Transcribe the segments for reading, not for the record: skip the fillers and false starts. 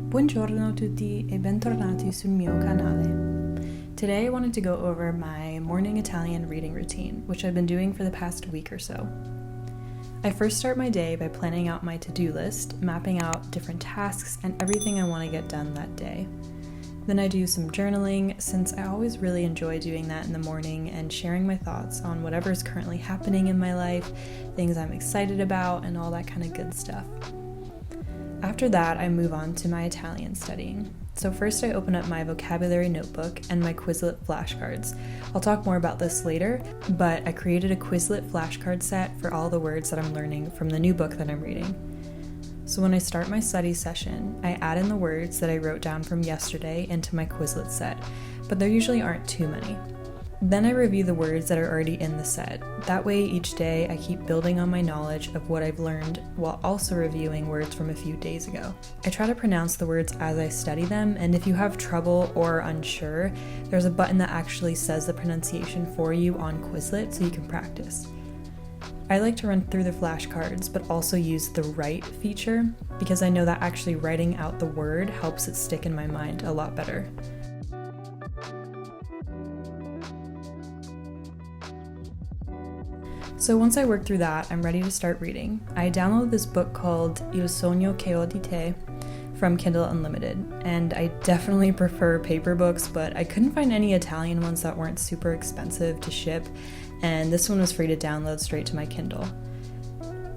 Buongiorno tutti e bentornati sul mio canale. Today I wanted to go over my morning Italian reading routine, which I've been doing for the past week or so. I first start my day by planning out my to-do list, mapping out different tasks and everything I want to get done that day. Then I do some journaling, since I always really enjoy doing that in the morning and sharing my thoughts on whatever is currently happening in my life, things I'm excited about, and all that kind of good stuff. After that, I move on to my Italian studying. So first I open up my vocabulary notebook and my Quizlet flashcards. I'll talk more about this later, but I created a Quizlet flashcard set for all the words that I'm learning from the new book that I'm reading. So when I start my study session, I add in the words that I wrote down from yesterday into my Quizlet set, but there usually aren't too many. Then I review the words that are already in the set. That way each day I keep building on my knowledge of what I've learned while also reviewing words from a few days ago. I try to pronounce the words as I study them, and if you have trouble or are unsure, there's a button that actually says the pronunciation for you on Quizlet so you can practice. I like to run through the flashcards, but also use the write feature because I know that actually writing out the word helps it stick in my mind a lot better. So once I work through that, I'm ready to start reading. I downloaded this book called Il Sogno che ho di te from Kindle Unlimited, and I definitely prefer paper books, but I couldn't find any Italian ones that weren't super expensive to ship, and this one was free to download straight to my Kindle.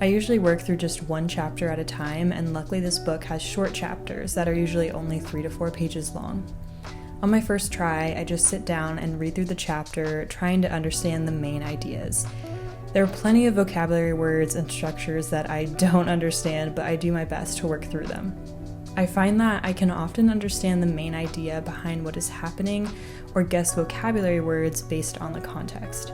I usually work through just one chapter at a time, and luckily this book has short chapters that are usually only 3 to 4 pages long. On my first try, I just sit down and read through the chapter, trying to understand the main ideas. There are plenty of vocabulary words and structures that I don't understand, but I do my best to work through them. I find that I can often understand the main idea behind what is happening or guess vocabulary words based on the context.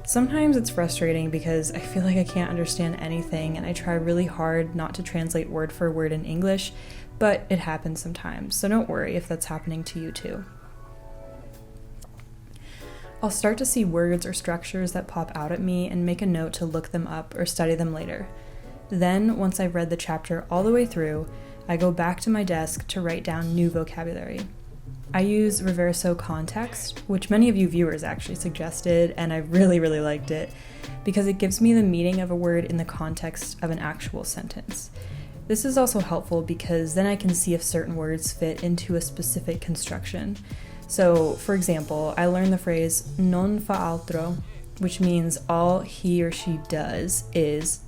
Sometimes it's frustrating because I feel like I can't understand anything and I try really hard not to translate word for word in English, but it happens sometimes, so don't worry if that's happening to you too. I'll start to see words or structures that pop out at me and make a note to look them up or study them later. Then, once I've read the chapter all the way through, I go back to my desk to write down new vocabulary. I use Reverso Context, which many of you viewers actually suggested, and I really liked it, because it gives me the meaning of a word in the context of an actual sentence. This is also helpful because then I can see if certain words fit into a specific construction. So, for example, I learned the phrase non fa altro, which means all he or she does is ...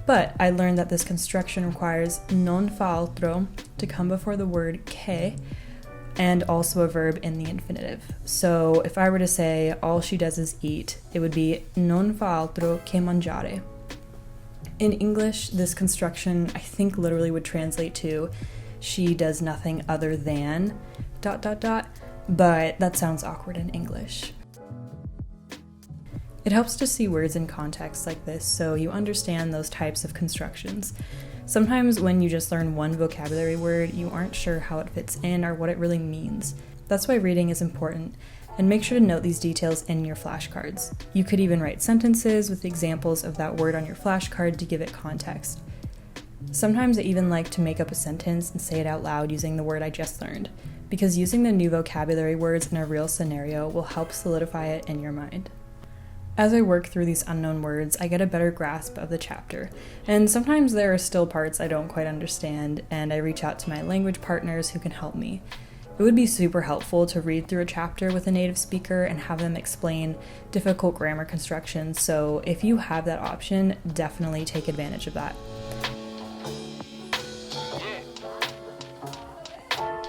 But I learned that this construction requires non fa altro to come before the word che and also a verb in the infinitive. So if I were to say all she does is eat, it would be non fa altro che mangiare. In English, this construction I think literally would translate to she does nothing other than ... but that sounds awkward in English. It helps to see words in context like this so you understand those types of constructions. Sometimes when you just learn one vocabulary word, you aren't sure how it fits in or what it really means. That's why reading is important, and make sure to note these details in your flashcards. You could even write sentences with examples of that word on your flashcard to give it context. Sometimes I even like to make up a sentence and say it out loud using the word I just learned, because using the new vocabulary words in a real scenario will help solidify it in your mind. As I work through these unknown words, I get a better grasp of the chapter, and sometimes there are still parts I don't quite understand, and I reach out to my language partners who can help me. It would be super helpful to read through a chapter with a native speaker and have them explain difficult grammar constructions, so if you have that option, definitely take advantage of that.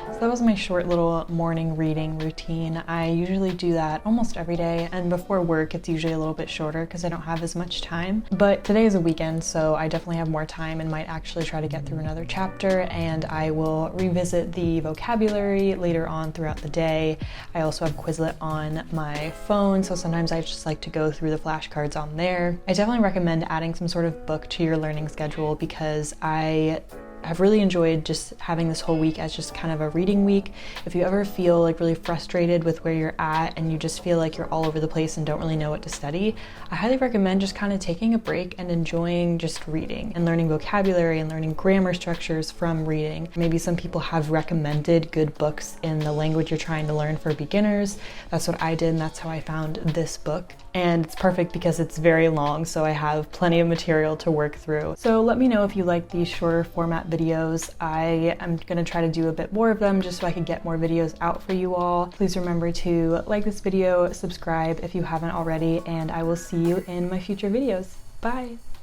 So that was my short little morning reading routine. I usually do that almost every day, and before work it's usually a little bit shorter because I don't have as much time. But today is a weekend, so I definitely have more time and might actually try to get through another chapter, and I will revisit the vocabulary later on throughout the day. I also have Quizlet on my phone, so sometimes I just like to go through the flashcards on there. I definitely recommend adding some sort of book to your learning schedule because I have really enjoyed just having this whole week as just kind of a reading week. If you ever feel like really frustrated with where you're at and you just feel like you're all over the place and don't really know what to study, I highly recommend just kind of taking a break and enjoying just reading and learning vocabulary and learning grammar structures from reading. Maybe some people have recommended good books in the language you're trying to learn for beginners. That's what I did, and that's how I found this book. And it's perfect because it's very long, so I have plenty of material to work through. So let me know if you like these shorter format videos. I am gonna try to do a bit more of them just so I can get more videos out for you all. Please remember to like this video, subscribe if you haven't already, and I will see you in my future videos. Bye!